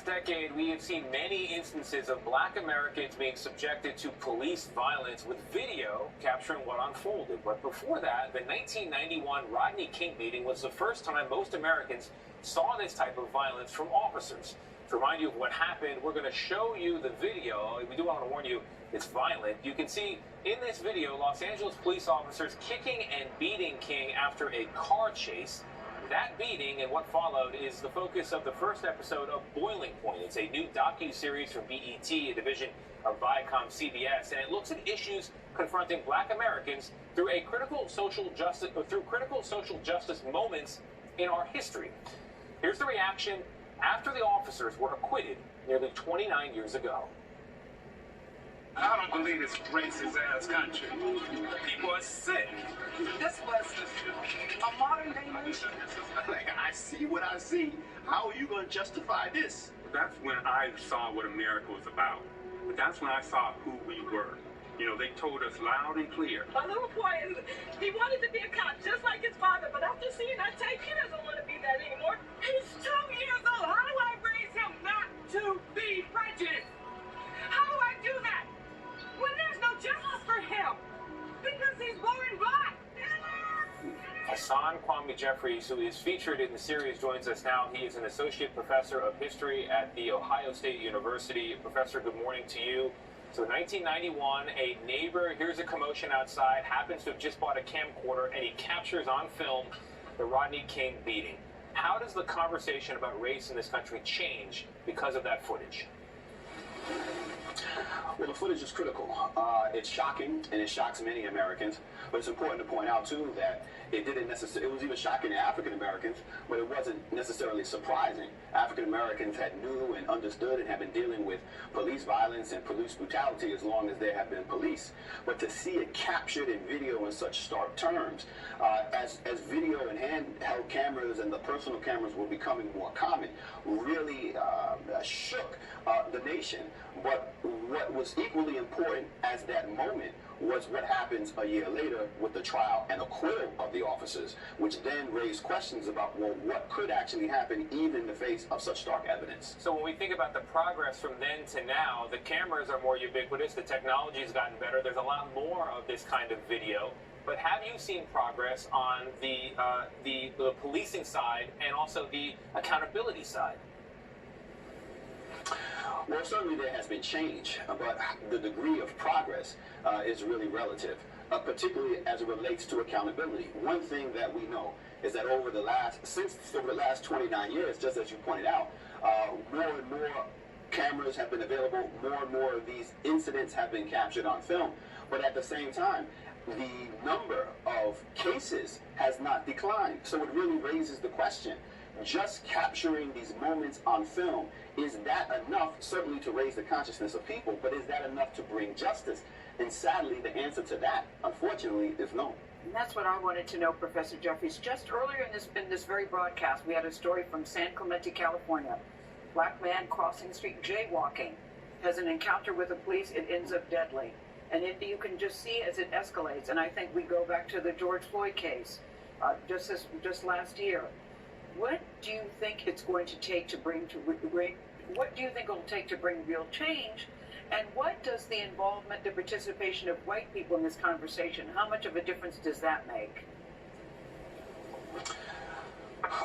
last decade, we have seen many instances of black Americans being subjected to police violence with video capturing what unfolded. But before that, the 1991 Rodney King beating was the first time most Americans saw this type of violence from officers. To remind you of what happened, we're going to show you the video. We do want to warn you, it's violent. You can see in this video Los Angeles police officers kicking and beating King after a car chase. That beating and what followed is the focus of the first episode of Boiling Point. It's a new docuseries from BET, a division of Viacom CBS, and it looks at issues confronting black Americans through critical social justice moments in our history. Here's the reaction after the officers were acquitted nearly 29 years ago. I don't believe this racist ass country. People are sick. This was a modern day nation. Like, I see what I see. How are you going to justify this? That's when I saw what America was about. That's when I saw who we were. You know, they told us loud and clear. My little boy, he wanted to be a cop just like his father, but after seeing that tape, he doesn't want to be that anymore. He's 2 years old. How do I raise him not to be prejudiced? How do I do that when there's no justice for him? Because he's born black. Hasan Kwame Jeffries, who is featured in the series, joins us now. He is an associate professor of history at The Ohio State University. Professor, good morning to you. So 1991, a neighbor hears a commotion outside, happens to have just bought a camcorder, and he captures on film the Rodney King beating. How does the conversation about race in this country change because of that footage? Well, the footage is critical. It's shocking, and it shocks many Americans. But it's important to point out, too, that it was even shocking to African Americans, but it wasn't necessarily surprising. African Americans had knew and understood and have been dealing with police violence and police brutality as long as there have been police. But to see it captured in video in such stark terms, as video and handheld cameras and the personal cameras were becoming more common, really shook the nation. But what was equally important as that moment was what happens a year later with the trial and acquittal of the officers, which then raised questions about, well, what could actually happen even in the face of such stark evidence. So when we think about the progress from then to now, the cameras are more ubiquitous, the technology has gotten better, there's a lot more of this kind of video. But have you seen progress on the policing side and also the accountability side? Well, certainly there has been change, but the degree of progress is really relative, particularly as it relates to accountability. One thing that we know is that over the last 29 years, just as you pointed out, more and more cameras have been available, more and more of these incidents have been captured on film, but at the same time, the number of cases has not declined. So it really raises the question, just capturing these moments on film, is that enough, certainly to raise the consciousness of people, but is that enough to bring justice? And sadly, the answer to that, unfortunately, is no. And that's what I wanted to know, Professor Jeffries. Just earlier in this very broadcast, we had a story from San Clemente, California. Black man crossing the street, jaywalking, has an encounter with the police. It ends up deadly. And you can just see as it escalates. And I think we go back to the George Floyd case just last year. What do you think it's going to take to what do you think it'll take to bring real change? And what does the involvement, the participation of white people in this conversation, how much of a difference does that make?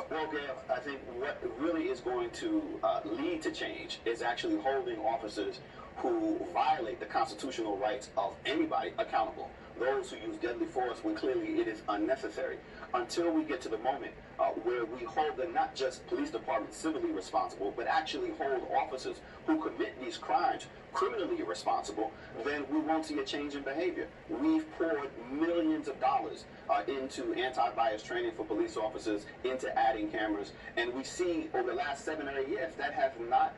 Well, Gail, I think what really is going to lead to change is actually holding officers who violate the constitutional rights of anybody accountable. Those who use deadly force when clearly it is unnecessary. Until we get to the moment where we hold them, not just police departments civilly responsible, but actually hold officers who commit these crimes criminally responsible, then we won't see a change in behavior. We've poured millions of dollars into anti-bias training for police officers, into adding cameras, and we see over the last 7 or 8 years that has not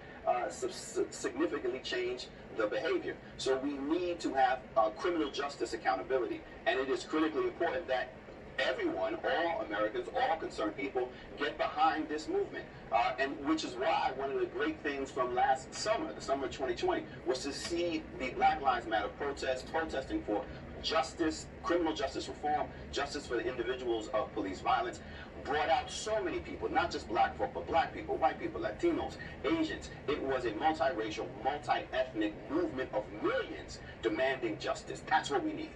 significantly changed the behavior. So we need to have criminal justice accountability, and it is critically important that everyone, all Americans, all concerned people, get behind this movement. And which is why one of the great things from last summer, the summer of 2020, was to see the Black Lives Matter protesting for justice, criminal justice reform, justice for the individuals of police violence. brought out so many people, not just black folk, but black people, white people, Latinos, Asians. It was a multiracial, multi-ethnic movement of millions demanding justice. That's what we need.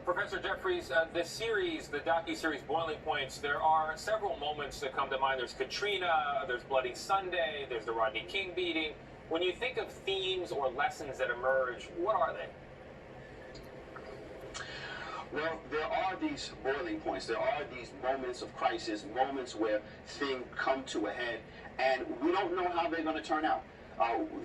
Professor Jeffries, the series, the docuseries Boiling Points, there are several moments that come to mind. There's Katrina, there's Bloody Sunday, there's the Rodney King beating. When you think of themes or lessons that emerge, what are they? Well, there are these boiling points. There are these moments of crisis, moments where things come to a head, and we don't know how they're going to turn out.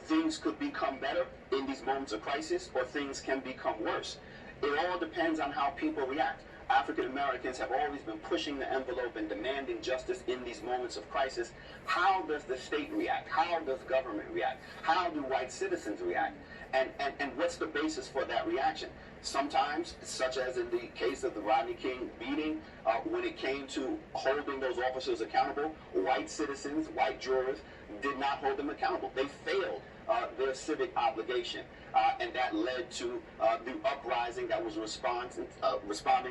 Things could become better in these moments of crisis, or things can become worse. It all depends on how people react. African Americans have always been pushing the envelope and demanding justice in these moments of crisis. How does the state react? How does government react? How do white citizens react? And what's the basis for that reaction? Sometimes, such as in the case of the Rodney King beating, when it came to holding those officers accountable, white citizens, white jurors did not hold them accountable. They failed their civic obligation, and that led to the uprising that was responding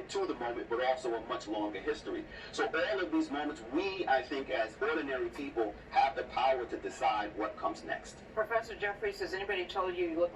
to the moment, but also a much longer history. So all of these moments, we, I think, as ordinary people, have the power to decide what comes next. Professor Jeffries, has anybody told you you look like